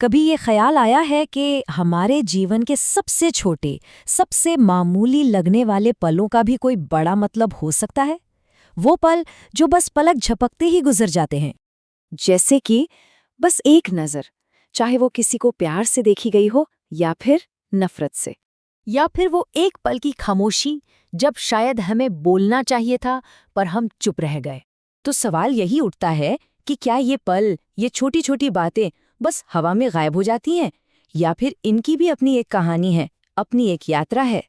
कभी ये ख्याल आया है कि हमारे जीवन के सबसे छोटे, सबसे मामूली लगने वाले पलों का भी कोई बड़ा मतलब हो सकता है? वो पल जो बस पलक झपकते ही गुजर जाते हैं। जैसे कि बस एक नज़र, चाहे वो किसी को प्यार से देखी गई हो या फिर नफरत से। या फिर वो एक पल की खामोशी, जब शायद हमें बोलना चाहिए था पर हम चुप रह गए। तो सवाल यही उठता है कि क्या ये पल, ये छोटी छोटी बातें बस हवा में गायब हो जाती हैं, या फिर इनकी भी अपनी एक कहानी है, अपनी एक यात्रा है?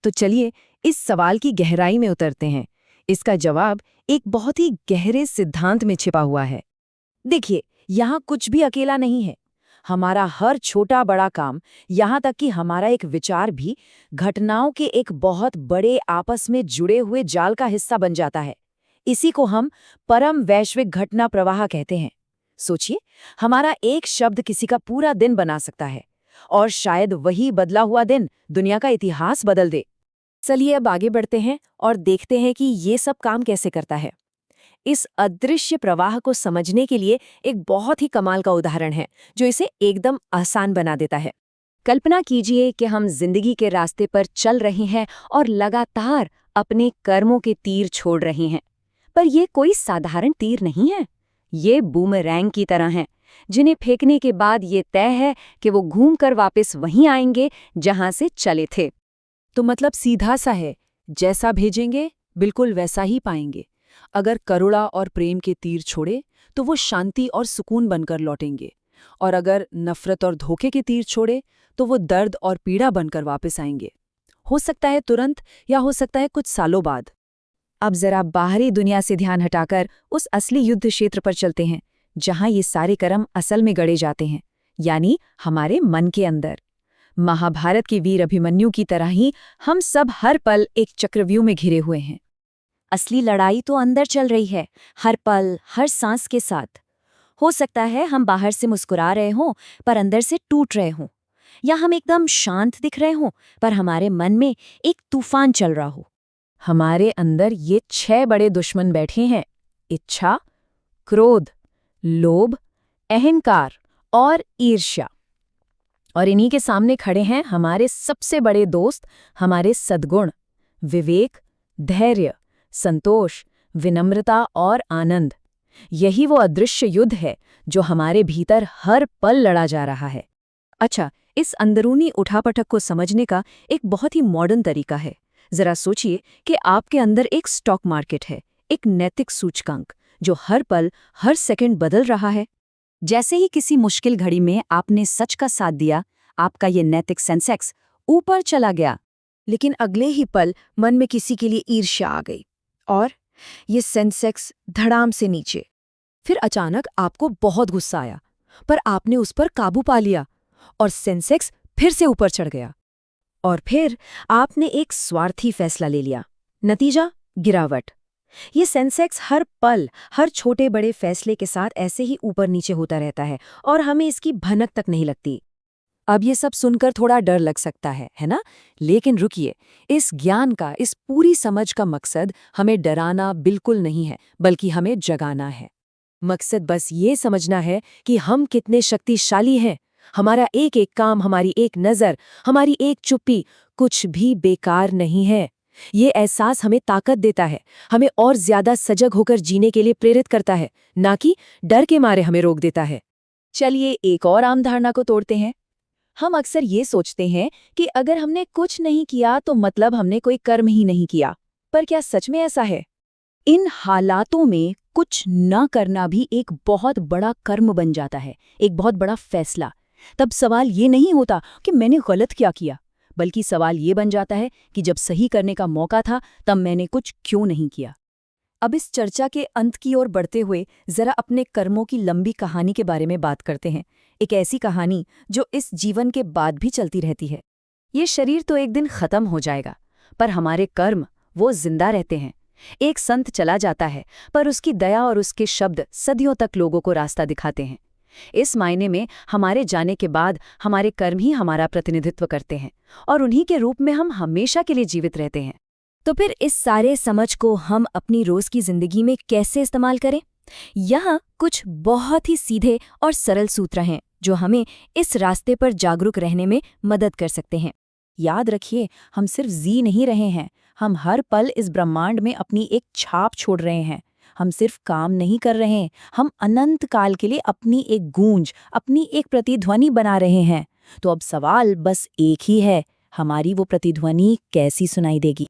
तो चलिए इस सवाल की गहराई में उतरते हैं। इसका जवाब एक बहुत ही गहरे सिद्धांत में छिपा हुआ है। देखिए, यहाँ कुछ भी अकेला नहीं है। हमारा हर छोटा बड़ा काम, यहाँ तक कि हमारा एक विचार भी घटनाओं के एक बहुत बड़े आपस में जुड़े हुए जाल का हिस्सा बन जाता है। इसी को हम परम वैश्विक घटना प्रवाह कहते हैं। सोचिए, हमारा एक शब्द किसी का पूरा दिन बना सकता है, और शायद वही बदला हुआ दिन दुनिया का इतिहास बदल दे। चलिए अब आगे बढ़ते हैं और देखते हैं कि ये सब काम कैसे करता है। इस अदृश्य प्रवाह को समझने के लिए एक बहुत ही कमाल का उदाहरण है जो इसे एकदम आसान बना देता है। कल्पना कीजिए कि हम जिंदगी के रास्ते पर चल रहे हैं और लगातार अपने कर्मों के तीर छोड़ रहे हैं। पर ये कोई साधारण तीर नहीं है, ये बूमरैंग की तरह हैं, जिन्हें फेंकने के बाद ये तय है कि वो घूमकर वापस वहीं आएंगे जहां से चले थे। तो मतलब सीधा सा है, जैसा भेजेंगे बिल्कुल वैसा ही पाएंगे। अगर करुणा और प्रेम के तीर छोड़े तो वो शांति और सुकून बनकर लौटेंगे, और अगर नफरत और धोखे के तीर छोड़े तो वो दर्द और पीड़ा बनकर वापस आएंगे। हो सकता है तुरंत, या हो सकता है कुछ सालों बाद। अब जरा बाहरी दुनिया से ध्यान हटाकर उस असली युद्ध क्षेत्र पर चलते हैं, जहां ये सारे कर्म असल में गढ़े जाते हैं, यानी हमारे मन के अंदर। महाभारत के वीर अभिमन्यु की तरह ही हम सब हर पल एक चक्रव्यूह में घिरे हुए हैं। असली लड़ाई तो अंदर चल रही है, हर पल, हर सांस के साथ। हो सकता है हम बाहर से मुस्कुरा रहे हों पर अंदर से टूट रहे हों, या हम एकदम शांत दिख रहे हों पर हमारे मन में एक तूफान चल रहा हो। हमारे अंदर ये 6 बड़े दुश्मन बैठे हैं: इच्छा, क्रोध, लोभ, अहंकार और ईर्ष्या। और इन्हीं के सामने खड़े हैं हमारे सबसे बड़े दोस्त, हमारे सद्गुण, विवेक, धैर्य, संतोष, विनम्रता और आनंद। यही वो अदृश्य युद्ध है जो हमारे भीतर हर पल लड़ा जा रहा है। अच्छा, इस अंदरूनी उठापटक को समझने का एक बहुत ही मॉडर्न तरीका है। जरा सोचिए कि आपके अंदर एक स्टॉक मार्केट है, एक नैतिक सूचकांक जो हर पल, हर सेकंड बदल रहा है। जैसे ही किसी मुश्किल घड़ी में आपने सच का साथ दिया, आपका ये नैतिक सेंसेक्स ऊपर चला गया। लेकिन अगले ही पल मन में किसी के लिए ईर्ष्या आ गई, और ये सेंसेक्स धड़ाम से नीचे। फिर अचानक आपको बहुत गुस्सा आया, पर आपने उस पर काबू पा लिया और सेंसेक्स फिर से ऊपर चढ़ गया। और फिर आपने एक स्वार्थी फैसला ले लिया, नतीजा गिरावट। ये सेंसेक्स हर पल, हर छोटे बड़े फैसले के साथ ऐसे ही ऊपर नीचे होता रहता है, और हमें इसकी भनक तक नहीं लगती। अब ये सब सुनकर थोड़ा डर लग सकता है ना? लेकिन रुकिए, इस ज्ञान का, इस पूरी समझ का मकसद हमें डराना बिल्कुल नहीं है, बल्कि हमें जगाना है। मकसद बस ये समझना है कि हम कितने शक्तिशाली हैं। हमारा एक एक काम, हमारी एक नज़र, हमारी एक चुप्पी, कुछ भी बेकार नहीं है। ये एहसास हमें ताकत देता है, हमें और ज्यादा सजग होकर जीने के लिए प्रेरित करता है, ना कि डर के मारे हमें रोक देता है। चलिए एक और आम धारणा को तोड़ते हैं। हम अक्सर ये सोचते हैं कि अगर हमने कुछ नहीं किया तो मतलब हमने कोई कर्म ही नहीं किया। पर क्या सच में ऐसा है? इन हालातों में कुछ न करना भी एक बहुत बड़ा कर्म बन जाता है, एक बहुत बड़ा फैसला। तब सवाल ये नहीं होता कि मैंने गलत क्या किया, बल्कि सवाल ये बन जाता है कि जब सही करने का मौका था तब मैंने कुछ क्यों नहीं किया। अब इस चर्चा के अंत की ओर बढ़ते हुए जरा अपने कर्मों की लंबी कहानी के बारे में बात करते हैं। एक ऐसी कहानी जो इस जीवन के बाद भी चलती रहती है। ये शरीर तो एक दिन खत्म हो जाएगा, पर हमारे कर्म वो जिंदा रहते हैं। एक संत चला जाता है, पर उसकी दया और उसके शब्द सदियों तक लोगों को रास्ता दिखाते हैं। इस मायने में हमारे जाने के बाद हमारे कर्म ही हमारा प्रतिनिधित्व करते हैं, और उन्हीं के रूप में हम हमेशा के लिए जीवित रहते हैं। तो फिर इस सारे समझ को हम अपनी रोज की जिंदगी में कैसे इस्तेमाल करें? यहाँ कुछ बहुत ही सीधे और सरल सूत्र हैं जो हमें इस रास्ते पर जागरूक रहने में मदद कर सकते हैं। याद रखिए, हम सिर्फ जी नहीं रहे हैं, हम हर पल इस ब्रह्मांड में अपनी एक छाप छोड़ रहे हैं। हम सिर्फ काम नहीं कर रहे हैं, हम अनंत काल के लिए अपनी एक गूंज, अपनी एक प्रतिध्वनि बना रहे हैं। तो अब सवाल बस एक ही है, हमारी वो प्रतिध्वनि कैसी सुनाई देगी?